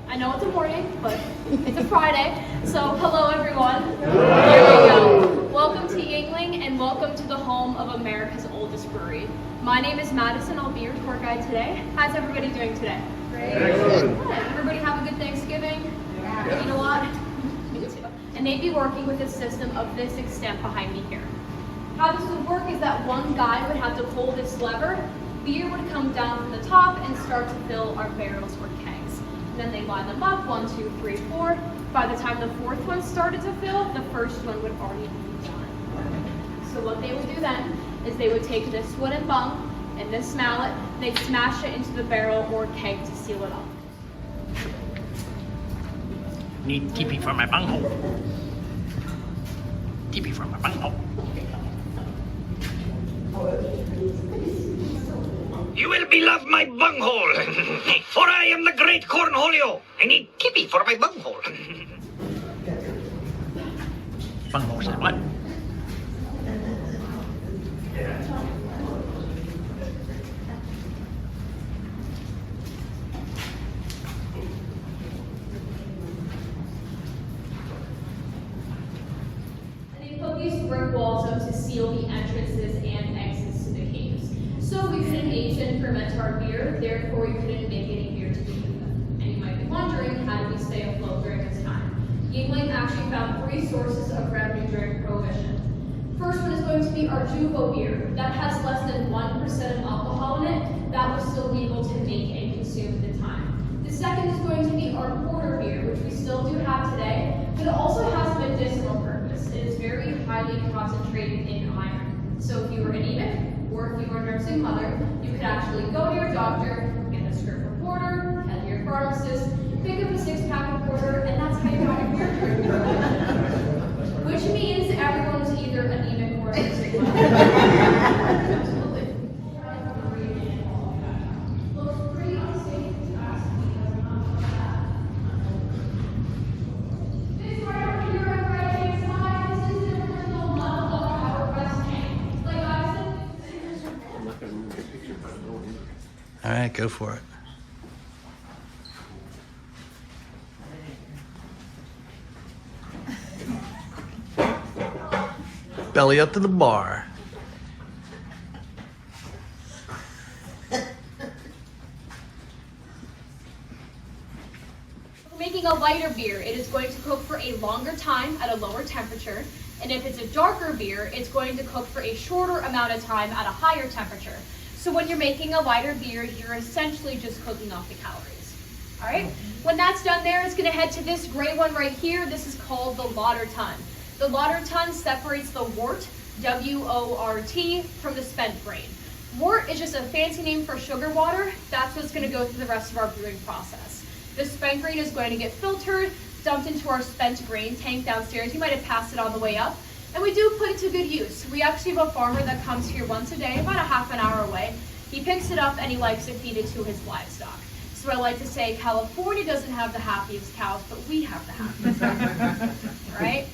I know it's a morning, but it's a Friday, so hello everyone. Here we go. Welcome to Yingling and welcome to the home of America's oldest brewery. My name is Madison, I'll be your tour guide today. How's everybody doing today? Great. Good. Everybody have a good Thanksgiving? Yeah. Eat a lot? Me too. And they'd be working with a system of this extent behind me here. How this would work is that one guy would have to pull this lever, beer would come down from the top and start to fill our barrels or kegs. And then they line them up, 1, 2, 3, 4. By the time the fourth one started to fill, the first one would already be done. So what they would do then is they would take this wooden bung and this mallet, they'd smash it into the barrel or keg to seal it up. Need tippy for my bunghole. Tippy for my bunghole. You will beloved my bunghole, for I am the great Cornholio. I need tippy for my bunghole. Bunghole said what? Put these brick walls up to seal the entrances and exits to the caves. So we couldn't age and ferment our beer, therefore we couldn't make any beer to begin with. And you might be wondering, how did we stay afloat during this time? Yingling actually found 3 sources of revenue during Prohibition. First one is going to be our Juvo beer. That has less than 1% of alcohol in it. That was still legal to make and consume at the time. The second is going to be our porter beer, which we still do have today, but it also has a medicinal purpose. It is very highly concentrated in iron. So if you were anemic, or if you were a nursing mother, you could actually go to your doctor, get a script for porter, head to your pharmacist, pick up a 6-pack of porter, and that's how you got your beer. Which means everyone's either anemic or a nursing mother. Absolutely. Looks pretty unsafe to ask me because I'm not like that. This right over here on the right-hand side, this is the original model of our West tank. Like I said, All right, go for it. Belly up to the bar. making a lighter beer, it is going to cook for a longer time at a lower temperature. And if it's a darker beer, it's going to cook for a shorter amount of time at a higher temperature. So when you're making a lighter beer, you're essentially just cooking off the calories. All right? When that's done there, it's gonna head to this gray one right here. This is called the lauter tun. The lauter tun separates the wort, W-O-R-T, from the spent grain. Wort is just a fancy name for sugar water. That's what's gonna go through the rest of our brewing process. The spent grain is going to get filtered, dumped into our spent grain tank downstairs. You might have passed it on the way up. And we do put it to good use. We actually have a farmer that comes here once a day, about a half an hour away. He picks it up and he likes to feed it to his livestock. So I like to say California doesn't have the happiest cows, but we have the happiest, right?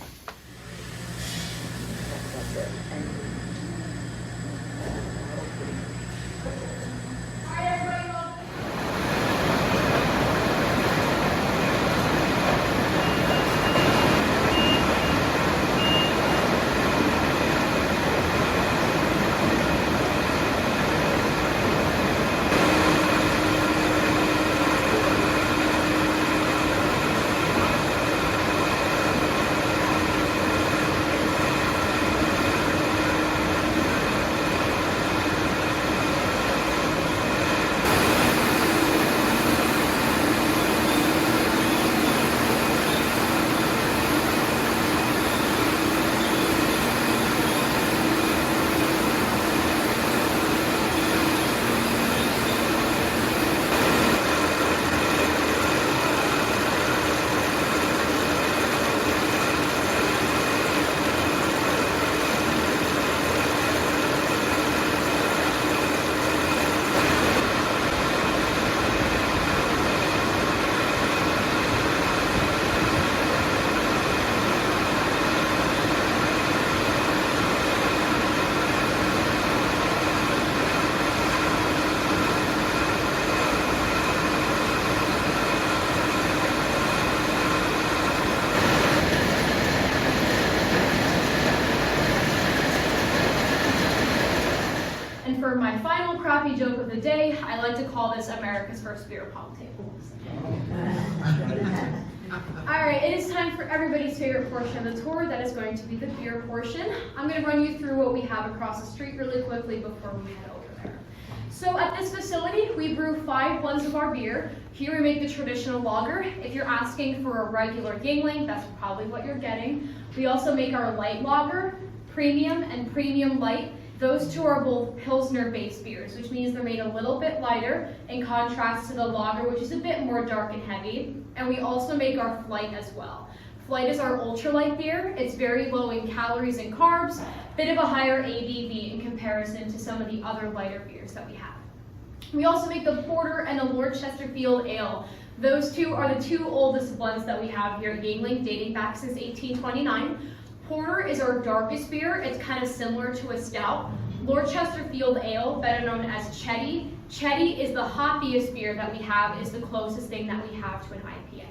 For my final crappy joke of the day, I like to call this America's first beer pong table. Alright, it is time for everybody's favorite portion of the tour. That is going to be the beer portion. I'm going to run you through what we have across the street really quickly before we head over there. So at this facility, we brew 5 blends of our beer. Here we make the traditional lager. If you're asking for a regular Yingling, that's probably what you're getting. We also make our light lager, premium, and premium light. Those two are both Pilsner-based beers, which means they're made a little bit lighter in contrast to the lager, which is a bit more dark and heavy. And we also make our Flight as well. Flight is our ultralight beer. It's very low in calories and carbs, bit of a higher ABV in comparison to some of the other lighter beers that we have. We also make the Porter and the Lord Chesterfield Ale. Those two are the 2 oldest blends that we have here at Yingling, dating back since 1829. Porter is our darkest beer. It's kind of similar to a stout. Lord Chesterfield Ale, better known as Chetty. Chetty is the hoppiest beer that we have, is the closest thing that we have to an IPA.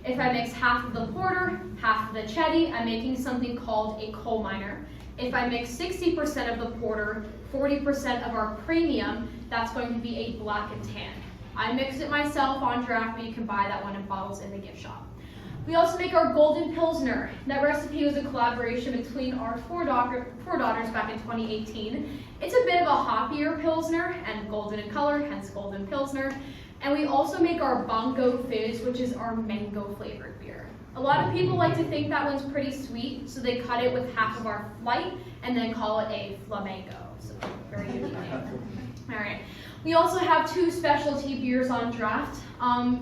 If I mix half of the Porter, half of the Chetty, I'm making something called a coal miner. If I mix 60% of the Porter, 40% of our premium, that's going to be a black and tan. I mix it myself on draft, but you can buy that one in bottles in the gift shop. We also make our Golden Pilsner. That recipe was a collaboration between our four daughters back in 2018. It's a bit of a hoppier Pilsner and golden in color, hence Golden Pilsner. And we also make our Bongo Fizz, which is our mango flavored beer. A lot of people like to think that one's pretty sweet, so they cut it with half of our Flight and then call it a Flamengo. So very unique name. All right. We also have 2 specialty beers on draft.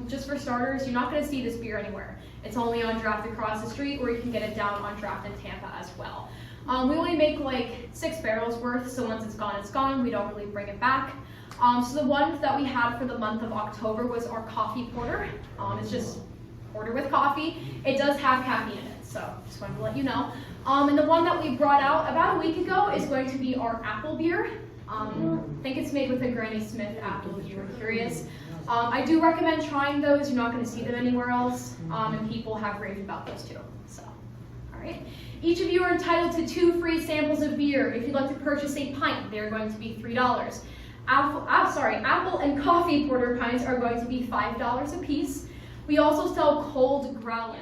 Just for starters, you're not going to see this beer anywhere. It's only on draft across the street, or you can get it down on draft in Tampa as well. We only make like 6 barrels worth, so once it's gone. We don't really bring it back. So the one that we had for the month of October was our coffee porter. It's just porter with coffee. It does have caffeine in it, so just wanted to let you know. And the one that we brought out about a week ago is going to be our apple beer. I think it's made with a Granny Smith apple, if you were curious. I do recommend trying those. You're not going to see them anywhere else, and people have raved about those too. So, all right. Each of you are entitled to 2 free samples of beer. If you'd like to purchase a pint, they're going to be $3. Apple and coffee porter pints are going to be $5 a piece. We also sell cold growler.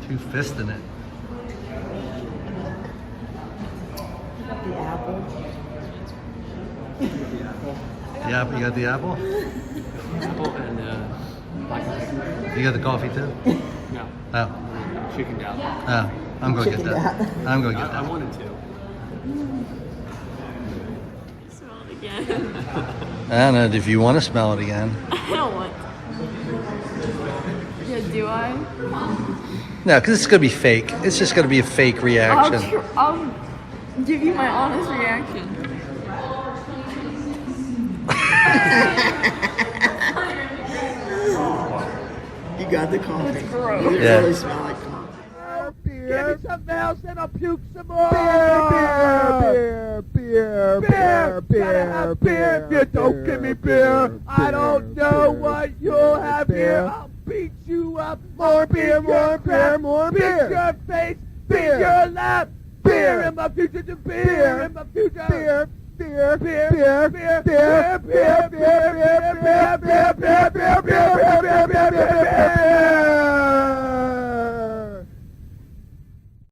Two fists in it. The apple. The apple. You got the apple? Apple and black coffee. You got the coffee too? No. Oh. Chickened out. Oh. I'm going to get Chicken that. I'm going to get I that. wanted to. Smell it again. I don't know if you want to smell it again. I don't want. Yeah, do I? No, because it's going to be fake. It's just going to be a fake reaction. I'll give you my honest reaction. You got the coffee. It's gross. You Yeah. really smell like coffee. Give me something else and I'll puke some more. Beer. Gotta have beer. If you don't give me beer, I don't know what you'll have here. I'll beat you up. More beer. Beat your face. Beat your lap. Beer in my future. Beer in my future. Beer.